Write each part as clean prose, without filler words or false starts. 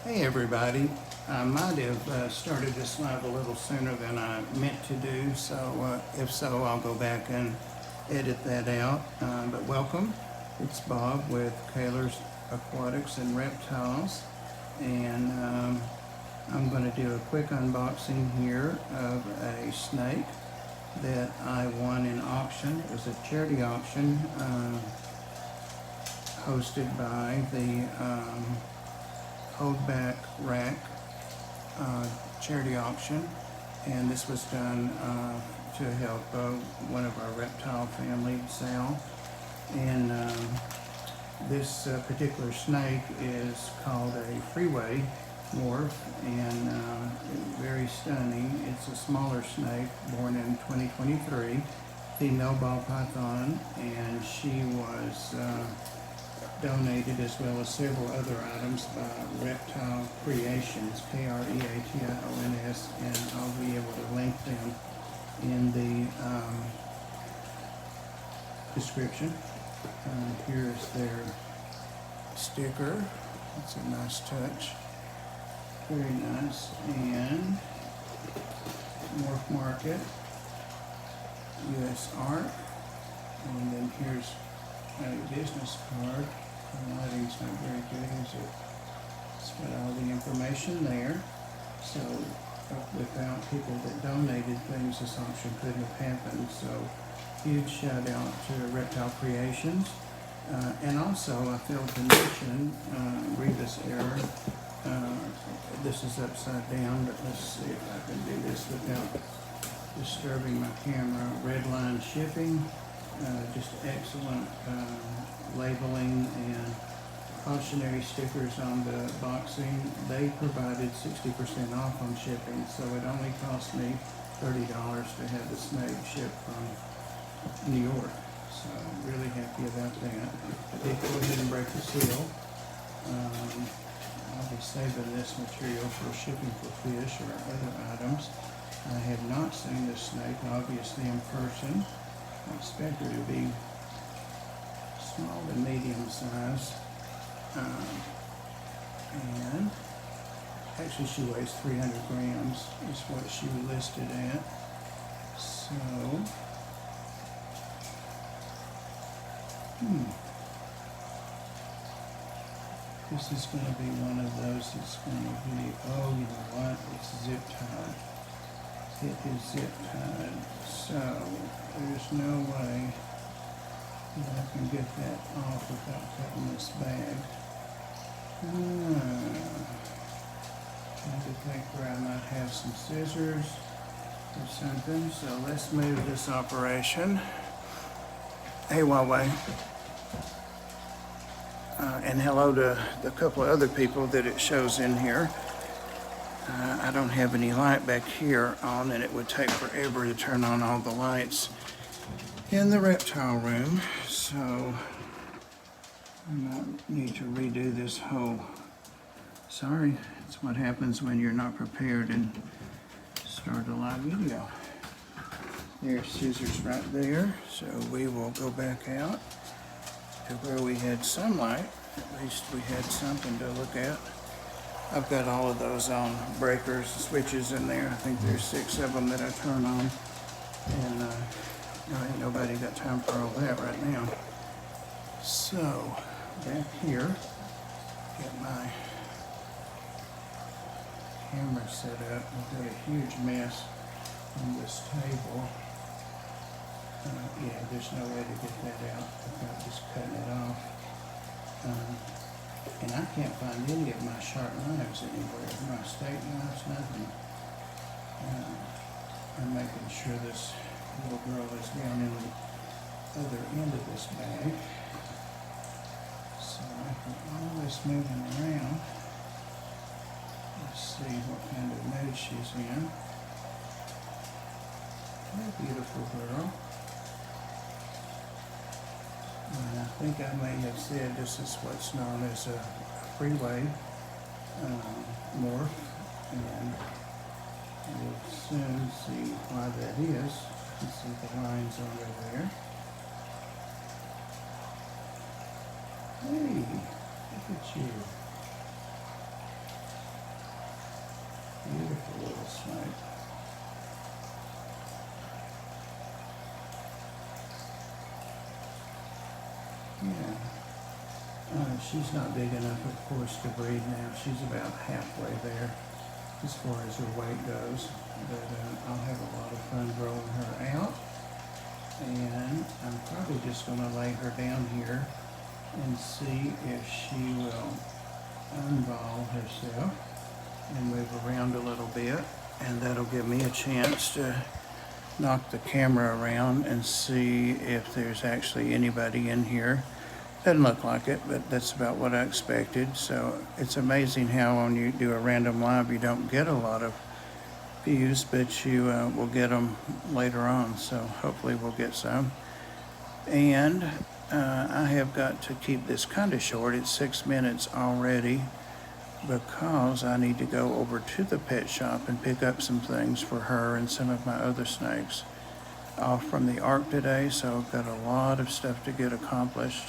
Hey everybody, I might have started this live a little sooner than I meant to do, so if so, I'll go back and edit that out. But welcome, it's Bob with Caylor'S Aquatics and Reptiles, and I'm going to do a quick unboxing here of a snake that I won in auction. It was a charity auction hosted by the Holdback rack charity auction, and this was done to help one of our reptile family, Sal. And this particular snake is called a freeway morph, and very stunning. It's a smaller snake, born in 2023, female ball python, and she was donated, as well as several other items, by Reptile Creations, Kreations, and I'll be able to link them in the description. Here's their sticker. It's a nice touch, very nice. And Morph Market, US Art, and then here's a business card. The lighting's not very good, is it? It's got all the information there. So without people that donated things, this auction couldn't have happened. So huge shout out to Reptile Creations. And also I failed to mention, read this error. This is upside down, but let's see if I can do this without disturbing my camera. Redline shipping. Just excellent labeling and cautionary stickers on the boxing. They provided 60% off on shipping, so it only cost me $30 to have the snake shipped from New York. So I'm really happy about that. I did go ahead and break the seal. I'll be saving this material for shipping for fish or other items. I have not seen this snake, obviously, in person. I expect her to be small to medium size, and actually she weighs 300 grams is what she listed at. So this is going to be one of those that's going to be, oh, you know what, it's zip tied. It is zip tied, so there's no way that I can get that off without cutting this bag. Trying to think where I might have some scissors or something. So let's move this operation. Hey, Huawei. And hello to the couple of other people that it shows in here. I don't have any light back here on, and it would take forever to turn on all the lights in the reptile room, so I might need to redo this whole. Sorry, it's what happens when you're not prepared and start a live video. There's scissors right there, so we will go back out to where we had sunlight. At least we had something to look at. I've got all of those on breakers, switches in there. I think there's 6 of them that I turn on, and ain't nobody got time for all that right now. So back here, get my camera set up. I've got a huge mess on this table. Yeah, there's no way to get that out without just cutting it off. And I can't find any of my sharp knives anywhere. My steak knives, nothing. I'm making sure this little girl is down in the other end of this bag. So after all this moving around, let's see what kind of mood she's in. What a beautiful girl. And I think I may have said this is what's known as a freeway morph, and we'll soon see why that is. You can see the lines over there. Hey, look at you. snake. Yeah. She's not big enough, of course, to breed now. She's about halfway there as far as her weight goes. But I'll have a lot of fun growing her out. And I'm probably just going to lay her down here and see if she will unball herself and move around a little bit. And that'll give me a chance to knock the camera around and see if there's actually anybody in here. Doesn't look like it, but that's about what I expected. So it's amazing how when you do a random live, you don't get a lot of views, but you will get them later on. So hopefully we'll get some. And I have got to keep this kind of short. It's 6 minutes already because I need to go over to the pet shop and pick up some things for her and some of my other snakes. Off from the ARC today, so I've got a lot of stuff to get accomplished.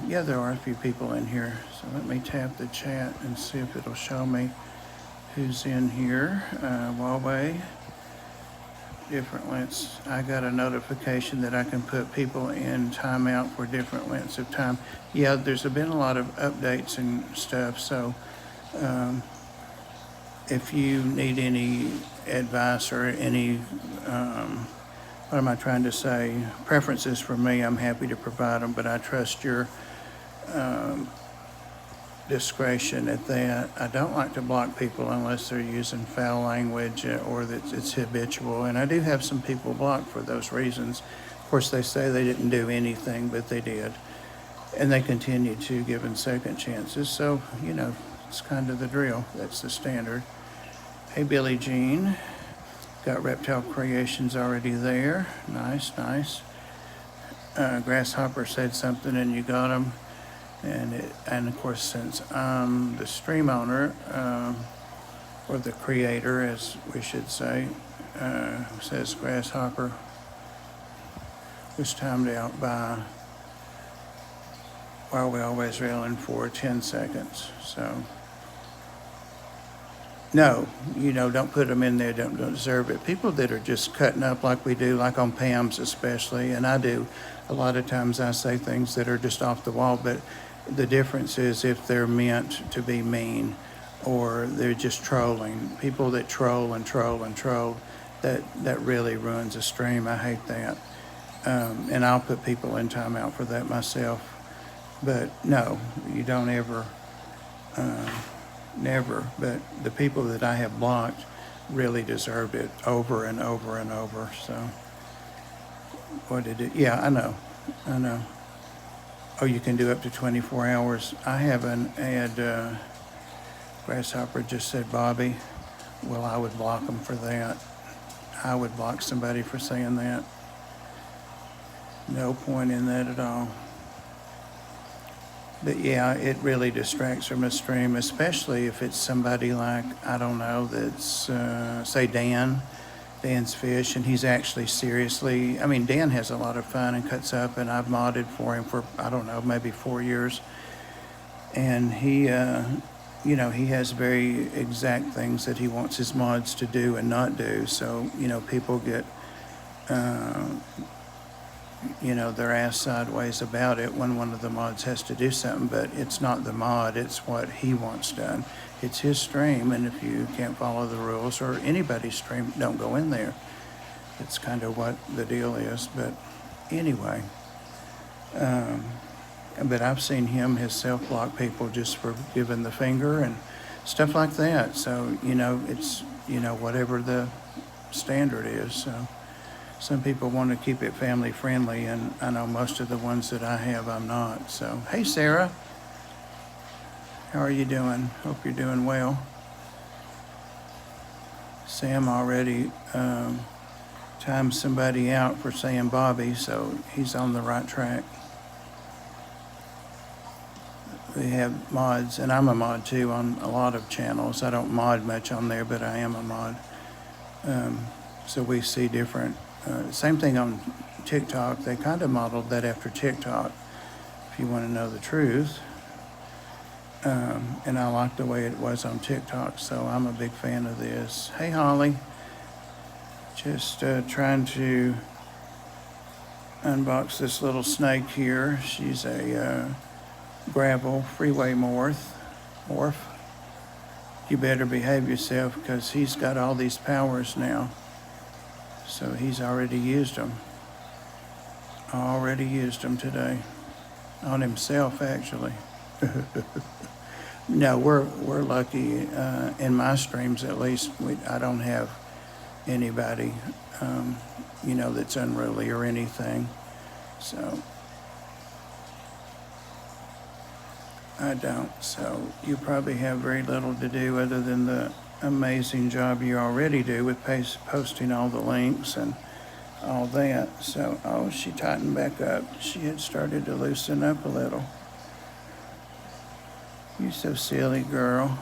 Yeah, there are a few people in here, so let me tap the chat and see if it'll show me who's in here. Huawei, different lengths. I got a notification that I can put people in timeout for different lengths of time. Yeah, there's been a lot of updates and stuff, so if you need any advice or any, what am I trying to say, preferences for me, I'm happy to provide them, but I trust your discretion at that. I don't like to block people unless they're using foul language or that it's habitual, and I do have some people blocked for those reasons. Of course, they say they didn't do anything, but they did, and they continue to, given second chances. So, you know, it's kind of the drill. That's the standard. Hey, Billie Jean. Got Reptile Creations already there. Nice, nice. Grasshopper said something and you got them. And of course, since I'm the stream owner, or the creator, as we should say, says Grasshopper was timed out by While We Always Railing for 10 seconds. So. No, you know, don't put them in there, don't deserve it. People that are just cutting up like we do, like on Pam's especially, and I do, a lot of times I say things that are just off the wall, but the difference is if they're meant to be mean or they're just trolling. People that troll and troll and troll, that really ruins a stream. I hate that. And I'll put people in timeout for that myself. But no, you don't ever... Never, but the people that I have blocked really deserved it over and over and over. So, what did it? Yeah, I know. Oh, you can do up to 24 hours. I haven't had, Grasshopper just said, Bobby, well, I would block them for that. I would block somebody for saying that. No point in that at all. But yeah, it really distracts from a stream, especially if it's somebody like, I don't know, that's, say Dan's Fish, and he's actually seriously, I mean, Dan has a lot of fun and cuts up, and I've modded for him for, I don't know, maybe 4 years. And he, you know, he has very exact things that he wants his mods to do and not do. So, you know, people get, you know, their ass sideways about it when one of the mods has to do something, but it's not the mod, it's what he wants done. It's his stream, and if you can't follow the rules, or anybody's stream, don't go in there. It's kind of what the deal is, but anyway. But I've seen him himself block people just for giving the finger and stuff like that. So, you know, it's, you know, whatever the standard is, so. Some people want to keep it family friendly, and I know most of the ones that I have, I'm not. So, hey, Sarah. How are you doing? Hope you're doing well. Sam already timed somebody out for saying Bobby, so he's on the right track. We have mods, and I'm a mod too on a lot of channels. I don't mod much on there, but I am a mod. So we see different. Same thing on TikTok. They kind of modeled that after TikTok, if you want to know the truth. And I like the way it was on TikTok, so I'm a big fan of this. Hey, Holly. Just trying to unbox this little snake here. She's a gravel freeway morph. You better behave yourself because he's got all these powers now. So he's already used them. Already used them today. On himself, actually. No, we're lucky. In my streams, at least, I don't have anybody, that's unruly or anything. So I don't. So you probably have very little to do other than the amazing job you already do with posting all the links and all that. So, she tightened back up. She had started to loosen up a little. You're so silly, girl.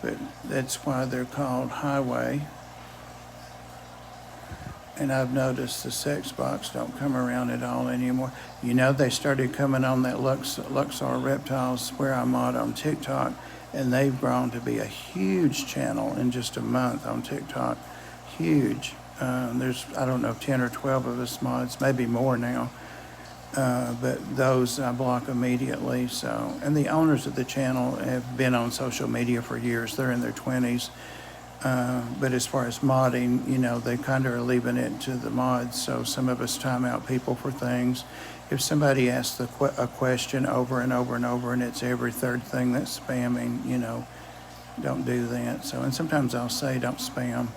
But that's why they're called highway. And I've noticed the sex box don't come around at all anymore. They started coming on that Luxor Reptiles where I'm on TikTok, and they've grown to be a huge channel in just a month on TikTok. Huge. There's, I don't know, 10 or 12 of us mods, maybe more now. But those I block immediately. So, and the owners of the channel have been on social media for years. They're in their 20s. But as far as modding, they kind of are leaving it to the mods. So some of us time out people for things. If somebody asks a question over and over and over, and it's every third thing that's spamming, don't do that. So, and sometimes I'll say don't spam,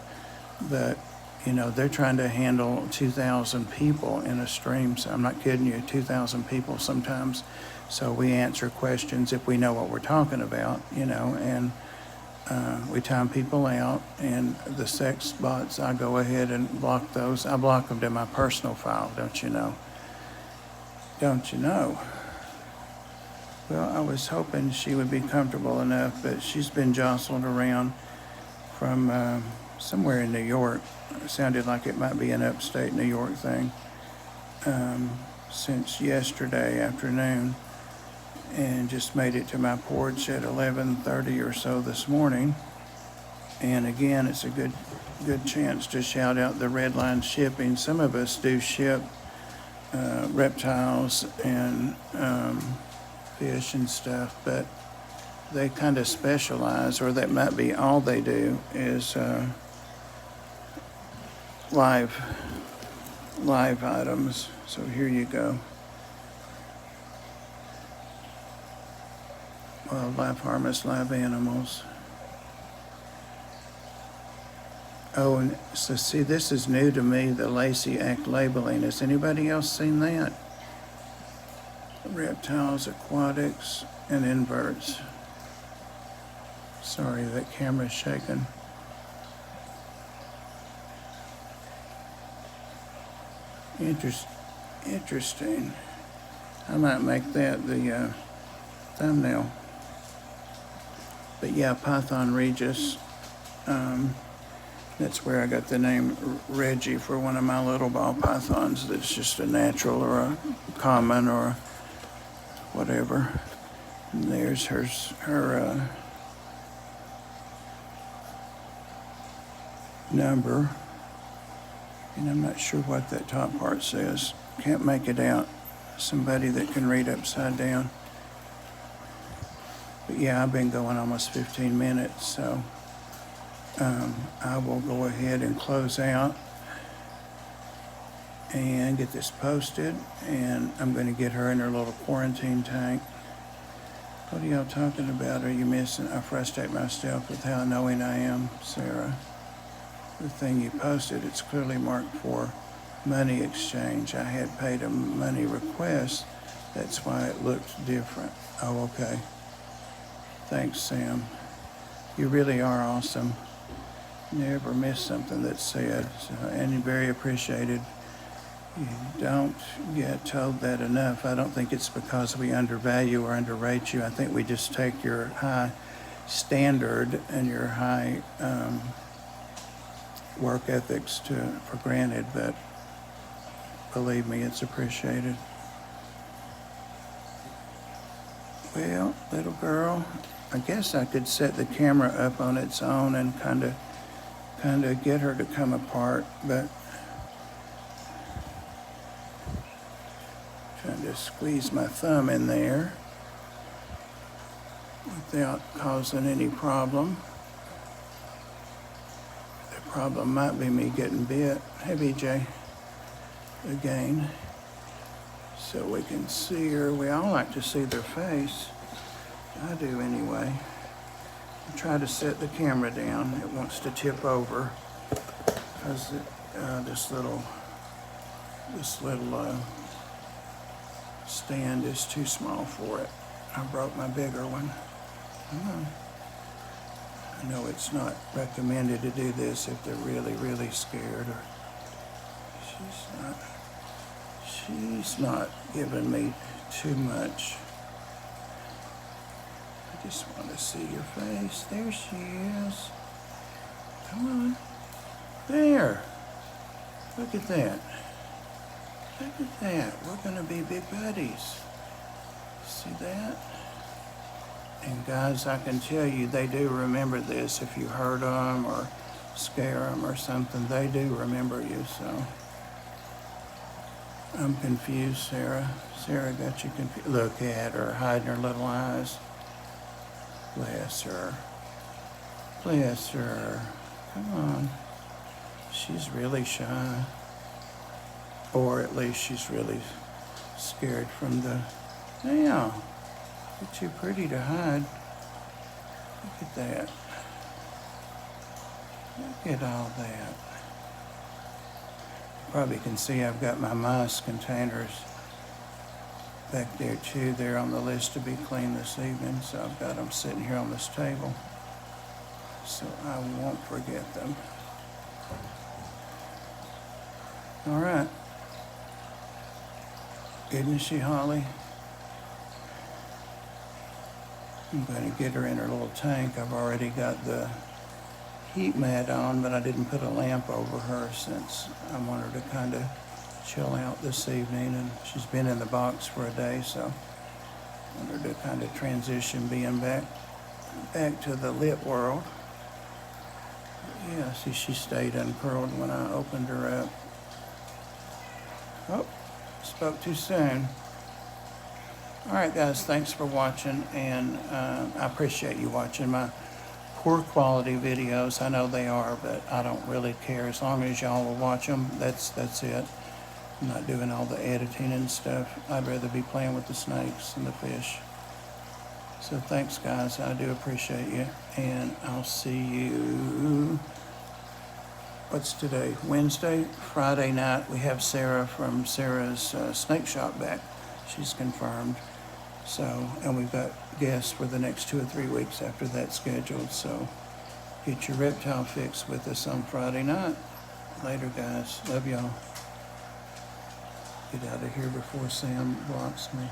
but they're trying to handle 2,000 people in a stream. So I'm not kidding you, 2,000 people sometimes. So we answer questions if we know what we're talking about, and we time people out. And the sex bots, I go ahead and block those. I block them to my personal file, don't you know? Don't you know? Well, I was hoping she would be comfortable enough, but she's been jostled around from somewhere in New York. It sounded like it might be an upstate New York thing, since yesterday afternoon, and just made it to my porch at 11:30 or so this morning. And again, it's a good chance to shout out the Red Line Shipping. Some of us do ship reptiles and fish and stuff, but they kind of specialize, or that might be all they do, is live items. So here you go. Wildlife harvest, live animals. Oh, and so see, this is new to me, the Lacey Act labeling. Has anybody else seen that? Reptiles, aquatics, and inverts. Sorry, that camera's shaking. Interesting. I might make that the thumbnail. But yeah, Python Regis. That's where I got the name Reggie for one of my little ball pythons that's just a natural or a common or whatever. And there's her number. And I'm not sure what that top part says. Can't make it out. Somebody that can read upside down. But yeah, I've been going almost 15 minutes, so I will go ahead and close out and get this posted, and I'm going to get her in her little quarantine tank. What are y'all talking about? Are you missing? I frustrate myself with how knowing I am, Sarah. The thing you posted, it's clearly marked for money exchange. I had paid a money request. That's why it looked different. Oh, okay. Thanks, Sam. You really are awesome. Never miss something that's said, and you're very appreciated. You don't get told that enough. I don't think it's because we undervalue or underrate you. I think we just take your high standard and your high work ethics for granted, but believe me, it's appreciated. Well, little girl, I guess I could set the camera up on its own and kind of get her to come apart, but trying to squeeze my thumb in there without causing any problem. The problem might be me getting bit. Hey, BJ, again, so we can see her. We all like to see their face. I do anyway. Try to set the camera down. It wants to tip over because this little stand is too small for it. I broke my bigger one. I know it's not recommended to do this if they're really, really scared. Or she's not giving me too much. I just want to see your face. There she is. Come on. There. Look at that. Look at that. We're going to be big buddies. See that? And guys, I can tell you, they do remember this. If you hurt them or scare them or something, they do remember you, so. I'm confused, Sarah. Sarah got you confused. Look at her, hiding her little eyes. Bless her. Bless her. Come on. She's really shy. Or at least she's really scared from the... Now, you're too pretty to hide. Look at that. Look at all that. You probably can see I've got my mice containers back there too. They're on the list to be cleaned this evening, so I've got them sitting here on this table so I won't forget them. All right. Isn't she, Holly? I'm going to get her in her little tank. I've already got the heat mat on, but I didn't put a lamp over her since I want her to kind of chill out this evening, and she's been in the box for a day, so I want her to kind of transition being back to the lit world. Yeah, see, she stayed uncurled when I opened her up. Oh, spoke too soon. All right, guys, thanks for watching, and I appreciate you watching my poor quality videos. I know they are, but I don't really care. As long as y'all will watch them, that's it. I'm not doing all the editing and stuff. I'd rather be playing with the snakes and the fish. So thanks, guys. I do appreciate you, and I'll see you, what's today? Wednesday? Friday night, we have Sarah from Sarah's snake shop back. She's confirmed. So, and we've got guests for the next 2 or 3 weeks after that scheduled. So get your reptile fix with us on Friday night. Later, guys. Love y'all. Get out of here before Sam blocks me.